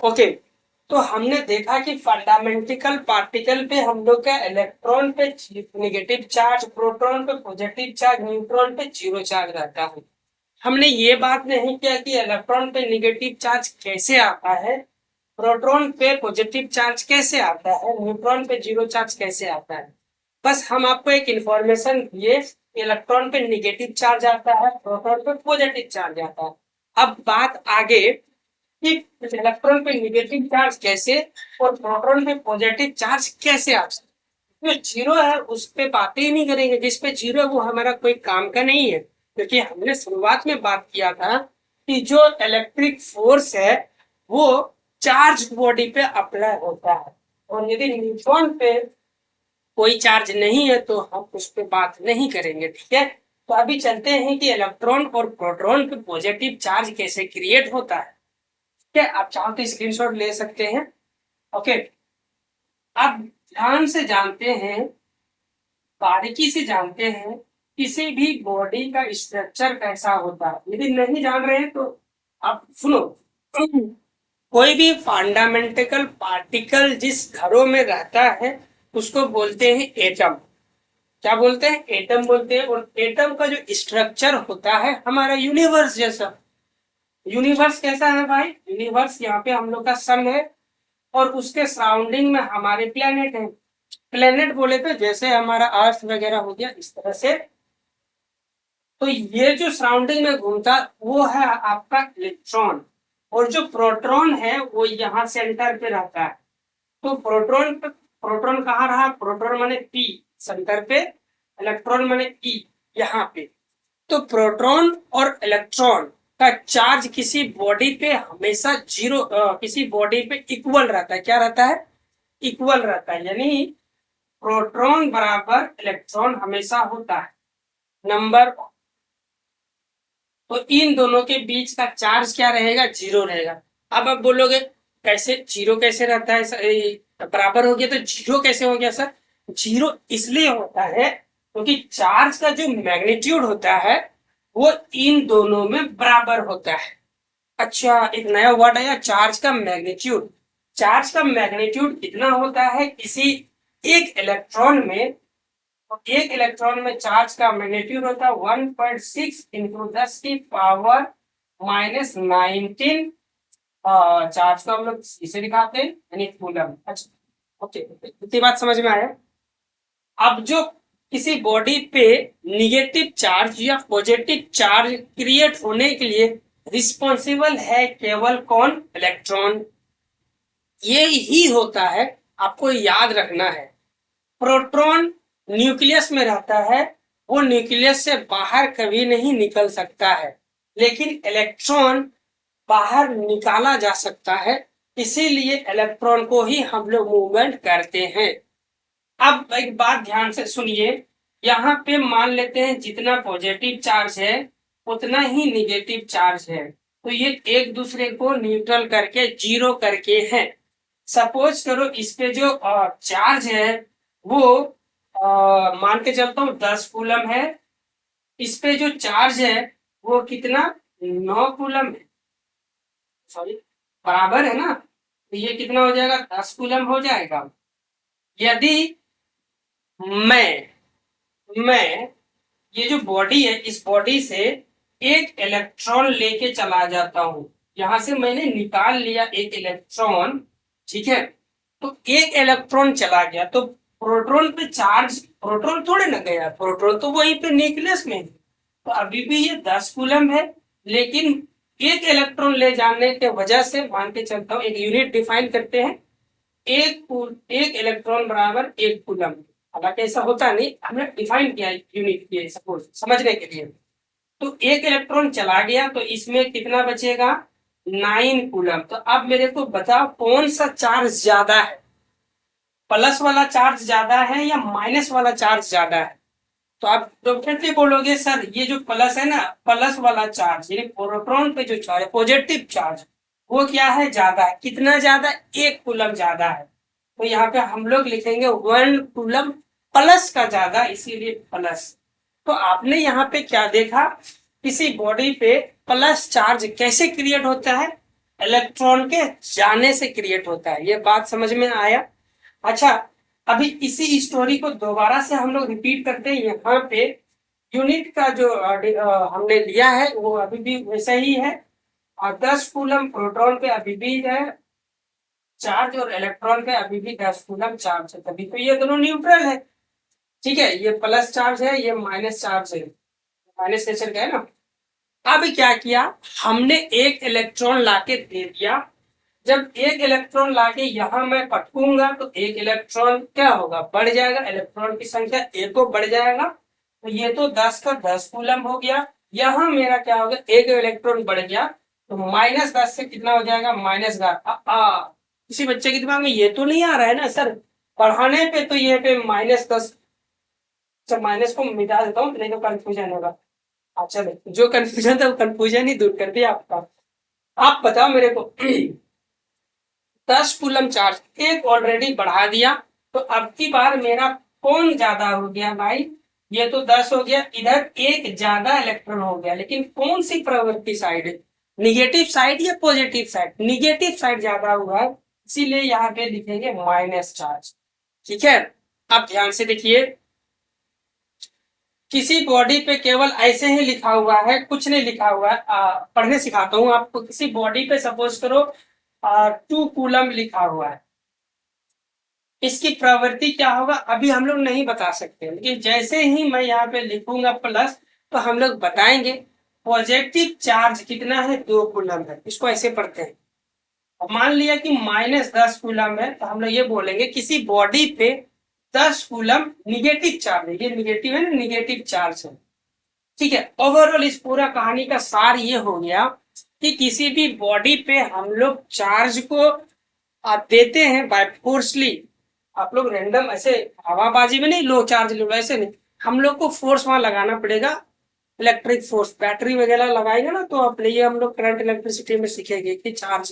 Okay, तो हमने देखा कि फंडामेंटल पार्टिकल पे हम लोग का इलेक्ट्रॉन पे नेगेटिव चार्ज, प्रोटॉन पे पॉजिटिव चार्ज, न्यूट्रॉन पे जीरो चार्ज रहता है। हमने ये बात नहीं किया कि इलेक्ट्रॉन पे नेगेटिव चार्ज कैसे आता है, प्रोटॉन पे पॉजिटिव चार्ज कैसे आता है, न्यूट्रॉन पे जीरो चार्ज कैसे आता है। बस हम आपको एक इंफॉर्मेशन दिए, इलेक्ट्रॉन पे नेगेटिव चार्ज आता है, प्रोटॉन पे पॉजिटिव चार्ज आता है। अब बात आगे कि इलेक्ट्रॉन पे नेगेटिव चार्ज कैसे और प्रोटॉन पे पॉजिटिव चार्ज कैसे आता है। जो जीरो है उस पे बातें ही नहीं करेंगे, जिस पे जीरो है वो हमारा कोई काम का नहीं है, क्योंकि हमने शुरुआत में बात किया था कि जो इलेक्ट्रिक फोर्स है वो चार्ज बॉडी पे अप्लाई होता है, और यदि न्यूट्रॉन पे कोई चार्ज नहीं है तो हम उस पर बात नहीं करेंगे। ठीक है, तो अभी चलते हैं कि इलेक्ट्रॉन और प्रोटॉन पे पॉजिटिव चार्ज कैसे क्रिएट होता है। ठीक है, आप चाहो तो स्क्रीनशॉट ले सकते हैं। ओके, अब ध्यान से जानते हैं, बारीकी से जानते हैं किसी भी बॉडी का स्ट्रक्चर कैसा होता है। यदि नहीं जान रहे हैं तो आप सुनो। कोई भी फंडामेंटल पार्टिकल जिस घरों में रहता है उसको बोलते हैं एटम। क्या बोलते हैं? एटम बोलते हैं। और एटम का जो स्ट्रक्चर होता है हमारा यूनिवर्स जैसा। यूनिवर्स कैसा है भाई? यूनिवर्स यहाँ पे हम लोग का सन है और उसके सराउंडिंग में हमारे प्लेनेट है। प्लेनेट बोले तो जैसे हमारा अर्थ वगैरह हो गया, इस तरह से। तो ये जो सराउंडिंग में घूमता वो है आपका इलेक्ट्रॉन, और जो प्रोटॉन है वो यहाँ सेंटर पे रहता है। तो प्रोटॉन कहाँ रहा? प्रोटॉन माने पी सेंटर पे, इलेक्ट्रॉन माने ई यहाँ पे। तो प्रोटॉन और इलेक्ट्रॉन का चार्ज किसी बॉडी पे हमेशा जीरो, किसी बॉडी पे इक्वल रहता है। क्या रहता है? इक्वल रहता है, यानी प्रोटॉन बराबर इलेक्ट्रॉन हमेशा होता है। नंबर, तो इन दोनों के बीच का चार्ज क्या रहेगा? जीरो रहेगा। अब आप बोलोगे कैसे जीरो कैसे रहता है बराबर हो गया तो जीरो कैसे हो गया सर? जीरो इसलिए होता है क्योंकि चार्ज का जो मैग्नीट्यूड होता है वो इन दोनों में बराबर होता है। अच्छा, एक नया वर्ड आया, चार्ज का मैग्नीट्यूड। चार्ज का मैग्नीट्यूड कितना होता है किसी एक इलेक्ट्रॉन में? तो एक इलेक्ट्रॉन में चार्ज का मैग्नीट्यूड होता है 1.6 इंटू 10 की पावर -19। चार्ज को हम लोग इसे दिखाते हैं यानी कूलम। अच्छा, ओके, इतनी बात समझ में आया। अब जो किसी बॉडी पे निगेटिव चार्ज या पॉजिटिव चार्ज क्रिएट होने के लिए रिस्पॉन्सिबल है केवल कौन? इलेक्ट्रॉन। ये ही होता है, आपको याद रखना है। प्रोटॉन न्यूक्लियस में रहता है, वो न्यूक्लियस से बाहर कभी नहीं निकल सकता है, लेकिन इलेक्ट्रॉन बाहर निकाला जा सकता है, इसीलिए इलेक्ट्रॉन को ही हम लोग मूवमेंट करते हैं। अब एक बात ध्यान से सुनिए, यहाँ पे मान लेते हैं जितना पॉजिटिव चार्ज है उतना ही निगेटिव चार्ज है, तो ये एक दूसरे को न्यूट्रल करके जीरो करके है। सपोज करो इस पे जो चार्ज है वो मान के चलता हूँ 10 कूलम है। इस पे जो चार्ज है वो कितना? 9 कूलम है। सॉरी, बराबर है ना, तो ये कितना हो जाएगा? 10 कूलम हो जाएगा। यदि मैं ये जो बॉडी है इस बॉडी से एक इलेक्ट्रॉन लेके चला जाता हूं, यहां से मैंने निकाल लिया एक इलेक्ट्रॉन, ठीक है, तो एक इलेक्ट्रॉन चला गया तो प्रोटॉन पे चार्ज, प्रोटॉन थोड़े ना गया, प्रोटॉन तो वहीं पे न्यूक्लियस में है, तो अभी भी ये 10 कूलम है। लेकिन एक इलेक्ट्रॉन ले जाने के वजह से मान के चलता हूं, एक यूनिट डिफाइन करते हैं, एक इलेक्ट्रॉन बराबर 1 कूलम। हालांकि ऐसा होता नहीं, हमने डिफाइन किया यूनिट के सपोज समझने के लिए। तो एक इलेक्ट्रॉन चला गया तो इसमें कितना बचेगा? 9 कूलम। तो अब मेरे को बताओ कौन सा चार्ज ज्यादा है? प्लस वाला चार्ज ज्यादा है या माइनस वाला चार्ज ज्यादा है? तो आप डेफिनेटली बोलोगे सर ये जो प्लस है ना, प्लस वाला चार्ज यानी प्रोटॉन पे जो चार्ज पॉजिटिव चार्ज वो क्या है? ज्यादा है। कितना ज्यादा? 1 कूलम ज्यादा है। तो यहाँ पे हम लोग लिखेंगे 1 कूलम प्लस का ज्यादा, इसीलिए प्लस। तो आपने यहाँ पे क्या देखा? किसी बॉडी पे प्लस चार्ज कैसे क्रिएट होता है? इलेक्ट्रॉन के जाने से क्रिएट होता है। ये बात समझ में आया? अच्छा, अभी इसी स्टोरी को दोबारा से हम लोग रिपीट करते हैं। यहाँ पे यूनिट का जो हमने लिया है वो अभी भी वैसा ही है, और 10 कूलम प्रोटॉन पे अभी भी है चार्ज, और इलेक्ट्रॉन पे अभी भी 10 कूलम चार्ज है, तभी तो ये दोनों न्यूट्रल है। ठीक है, ये प्लस चार्ज है, ये माइनस चार्ज है, माइनस नेचर का है ना। अब क्या किया हमने, एक इलेक्ट्रॉन लाके दे दिया। जब एक इलेक्ट्रॉन लाके यहाँ मैं पटकूंगा तो एक इलेक्ट्रॉन क्या होगा, बढ़ जाएगा, इलेक्ट्रॉन की संख्या एक को बढ़ जाएगा। तो ये तो 10 का 10 कूलम हो गया। यहाँ मेरा क्या होगा, एक इलेक्ट्रॉन बढ़ गया, तो -10 से कितना हो जाएगा, -11। किसी बच्चे के दिमाग में ये तो नहीं आ रहा है ना सर, पढ़ाने पे तो ये पे -10, अच्छा माइनस को मिटा देता हूँ नहीं तो कंफ्यूजन होगा। अच्छा जो कंफ्यूजन था वो कंफ्यूजन ही दूर कर दिया आपका। आप बताओ मेरे को 10 कूलम चार्ज एक ऑलरेडी बढ़ा दिया, तो अब की बार मेरा कौन ज्यादा हो गया भाई, ये तो 10 हो गया, इधर एक ज्यादा इलेक्ट्रॉन हो गया, लेकिन कौन सी प्रवृत्ति साइड है, निगेटिव साइड या पॉजिटिव साइड, निगेटिव साइड ज्यादा हुआ है, इसीलिए यहाँ पे लिखेंगे माइनस चार्ज। ठीक है, अब ध्यान से देखिए, किसी बॉडी पे केवल ऐसे ही लिखा हुआ है, कुछ नहीं लिखा हुआ है, पढ़ने सिखाता हूँ आपको। किसी बॉडी पे सपोज करो 2 कूलम लिखा हुआ है, इसकी प्रवृत्ति क्या होगा अभी हम लोग नहीं बता सकते, लेकिन जैसे ही मैं यहाँ पे लिखूंगा प्लस, तो हम लोग बताएंगे पॉजिटिव चार्ज कितना है, 2 कूलम है। इसको ऐसे पढ़ते हैं। अब मान लिया कि -10 कूलम है, तो हम लोग ये बोलेंगे किसी बॉडी पे 10 कूलम निगेटिव चार्ज है, ये निगेटिव है ना, निगेटिव चार्ज है। ठीक है, ओवरऑल इस पूरा कहानी का सार ये हो गया कि किसी भी बॉडी पे हम लोग चार्ज को देते हैं बाय फोर्सली। आप लोग रैंडम ऐसे हवाबाजी में नहीं लो चार्ज लो, ऐसे नहीं, हम लोग को फोर्स वहां लगाना पड़ेगा, इलेक्ट्रिक फोर्स, बैटरी वगैरह लगाएंगे ना, तो आप लिए हम लोग करंट इलेक्ट्रिसिटी में सीखेंगे कि चार्ज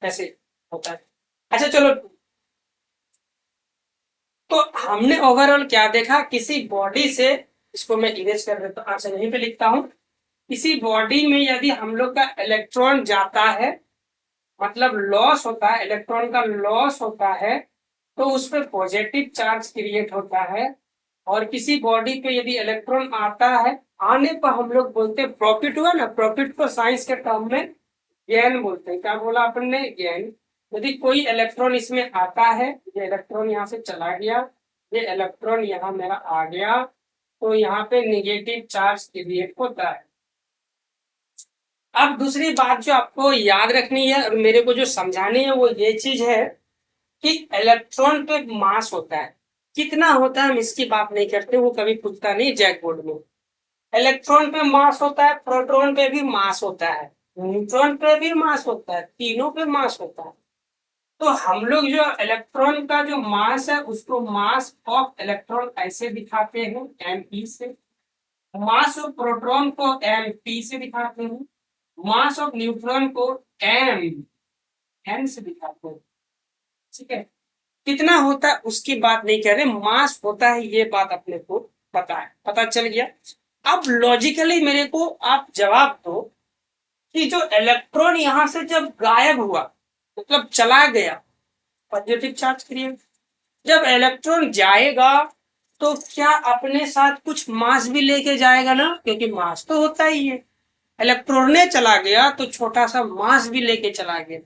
कैसे होता है। अच्छा चलो, तो हमने ओवरऑल क्या देखा, किसी बॉडी से, इसको मैं इरेज कर देता हूँ, अच्छा यहीं पे लिखता हूँ, किसी बॉडी में यदि हम लोग का इलेक्ट्रॉन जाता है, मतलब लॉस होता है, इलेक्ट्रॉन का लॉस होता है, तो उस पर पॉजिटिव चार्ज क्रिएट होता है। और किसी बॉडी पे यदि इलेक्ट्रॉन आता है, आने पर हम लोग बोलते हैं प्रॉफिट हुआ ना, प्रॉफिट को साइंस के टर्म में गेन बोलते हैं। क्या बोला अपन ने, गेन। यदि कोई इलेक्ट्रॉन इसमें आता है, ये इलेक्ट्रॉन यहाँ से चला गया, ये इलेक्ट्रॉन यहाँ मेरा आ गया, तो यहाँ पे निगेटिव चार्ज क्रिएट होता है। अब दूसरी बात जो आपको याद रखनी है और मेरे को जो समझानी है वो ये चीज है कि इलेक्ट्रॉन पे मास होता है, कितना होता है हम इसकी बात नहीं करते, वो कभी पूछता नहीं जैक बोर्ड में। इलेक्ट्रॉन पे मास होता है, प्रोटॉन पे भी मास होता है, न्यूट्रॉन पे भी मास होता है, तीनों पे मास होता है। तो हम लोग जो इलेक्ट्रॉन का जो मास है उसको मास ऑफ इलेक्ट्रॉन ऐसे दिखाते हैं mp से, मास ऑफ प्रोटॉन को mp से दिखाते हैं, मास ऑफ न्यूट्रॉन को n से दिखाते हैं। ठीक है, कितना होता है उसकी बात नहीं कर रहे, मास होता है, ये बात अपने को पता है, पता चल गया। अब लॉजिकली मेरे को आप जवाब दो कि जो इलेक्ट्रॉन यहां से जब गायब हुआ, मतलब चला गया, पॉजिटिव चार्ज क्रिएट, जब इलेक्ट्रॉन जाएगा तो क्या अपने साथ कुछ मास भी लेके जाएगा ना, क्योंकि मास तो होता ही है। इलेक्ट्रॉन ने चला गया तो छोटा सा मास भी लेके चला गया।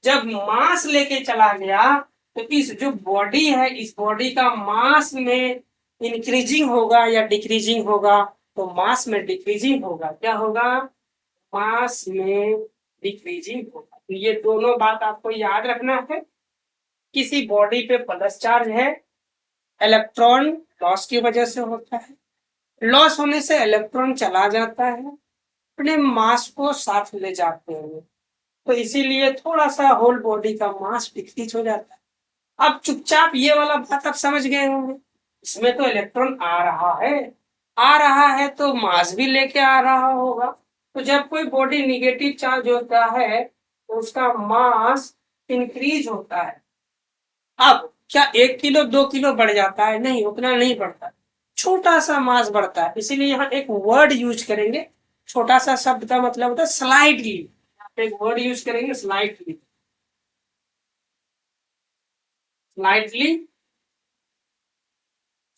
जब मास लेके चला गया तो इस जो बॉडी है, इस बॉडी का मास में इंक्रीजिंग होगा या डिक्रीजिंग होगा, तो मास में डिक्रीजिंग होगा, क्या होगा, मास में डिक्रीजिंग होगा। तो ये दोनों बात आपको याद रखना है। किसी बॉडी पे प्लस चार्ज है, इलेक्ट्रॉन लॉस की वजह से होता है, लॉस होने से इलेक्ट्रॉन चला जाता है, अपने मास को साथ ले जाते हैं, तो इसीलिए थोड़ा सा होल बॉडी का मास डिक्रीज हो जाता है। अब चुपचाप ये वाला बात आप समझ गए होंगे, इसमें तो इलेक्ट्रॉन आ रहा है, आ रहा है तो मास भी लेके आ रहा होगा। तो जब कोई बॉडी निगेटिव चार्ज होता है तो उसका मास इंक्रीज होता है। अब क्या 1 किलो 2 किलो बढ़ जाता है, नहीं, उतना नहीं बढ़ता, छोटा सा मास बढ़ता है। इसीलिए यहाँ एक वर्ड यूज करेंगे, छोटा सा शब्द का मतलब होता है स्लाइडली, एक वर्ड यूज करेंगे स्लाइटली, स्लाइटली,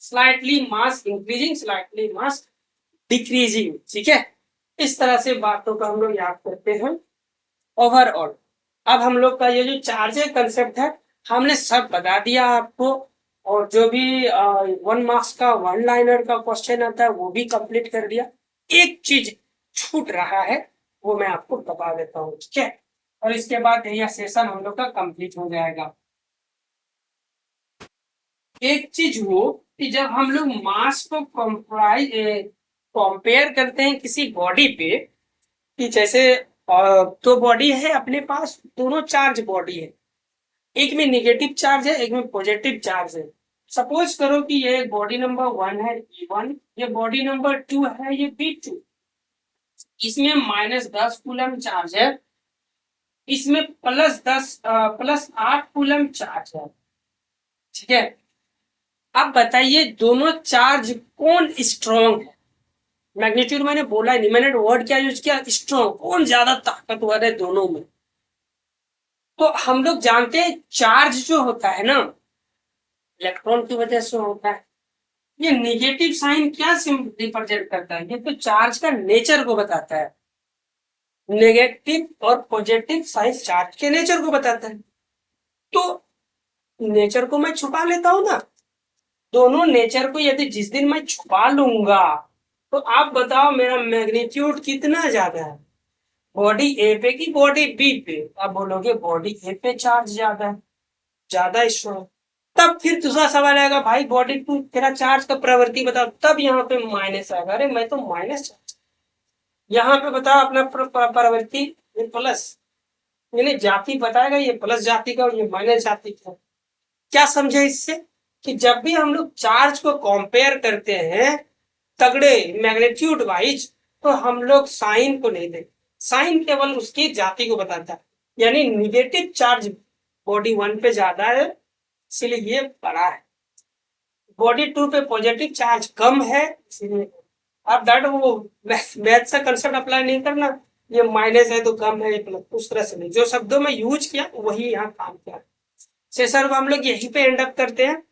स्लाइटली मास इंक्रीजिंग, स्लाइटली मास डिक्रीजिंग, ठीक है। इस तरह से बातों को हम लोग याद करते हैं ओवरऑल। अब हम लोग का ये जो चार्जर कंसेप्ट है हमने सब बता दिया आपको, और जो भी 1 मार्क्स का 1 लाइनर का क्वेश्चन आता है वो भी कंप्लीट कर दिया। एक चीज छूट रहा है वो मैं आपको बता देता हूँ, ठीक है, और इसके बाद यह सेशन हम लोग का कंप्लीट हो जाएगा। एक चीज वो कि जब हम लोग मास को कंपेयर करते हैं किसी बॉडी पे, कि जैसे तो बॉडी है अपने पास, दोनों चार्ज बॉडी है, एक में निगेटिव चार्ज है एक में पॉजिटिव चार्ज है। सपोज करो कि ये बॉडी नंबर 1 है E1, ये बॉडी नंबर 2 है ये B2, इसमें -10 कूलम चार्ज है, इसमें +8 कूलम चार्ज है, ठीक है। अब बताइए दोनों चार्ज कौन स्ट्रॉन्ग है? मैग्नीट्यूड मैंने बोला नहीं, मैंने वर्ड क्या यूज किया, स्ट्रॉन्ग, कौन ज्यादा ताकतवर है दोनों में? तो हम लोग जानते हैं चार्ज जो होता है ना इलेक्ट्रॉन की वजह से होता है। ये नेगेटिव साइन क्या रिप्रेजेंट करता है? ये तो चार्ज का नेचर को बताता है। नेगेटिव और पॉजिटिव साइन चार्ज के नेचर को बताता है। तो नेचर को मैं छुपा लेता हूं ना, दोनों नेचर को यदि जिस दिन मैं छुपा लूंगा तो आप बताओ मेरा मैग्नीट्यूड कितना ज्यादा है, बॉडी ए पे की बॉडी बी पे? आप बोलोगे बॉडी ए पे चार्ज ज्यादा है, ज्यादा स्ट्रॉन्ग। तब फिर दूसरा सवाल आएगा, भाई बॉडी टू तेरा चार्ज का प्रवृत्ति बताओ, तब यहाँ पे माइनस आएगा। अरे मैं तो माइनस चार्ज, यहाँ पे बताओ अपना प्रवृत्ति, ये प्लस, यानी जाति बताएगा, ये प्लस जाति का और ये माइनस जाति का। क्या समझे इससे? कि जब भी हम लोग चार्ज को कंपेयर करते हैं तगड़े मैग्नीट्यूड वाइज, तो हम लोग साइन को नहीं देखते, साइन केवल उसकी जाति को बताता है। यानी निगेटिव चार्ज बॉडी 1 पे ज्यादा है इसलिए ये बड़ा है, बॉडी 2 पे पॉजिटिव चार्ज कम है इसलिए। अब दैट वो मैथ का कंसेप्ट अप्लाई नहीं करना, ये माइनस है तो कम है, प्लस, उस तरह से नहीं। जो शब्दों में यूज किया वही यहाँ काम किया। सेशन को हम लोग यहीं पे एंड अप करते हैं।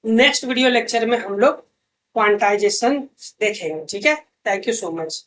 नेक्स्ट वीडियो लेक्चर में हम लोग क्वांटाइजेशन देखेंगे, ठीक है। Thank you so much.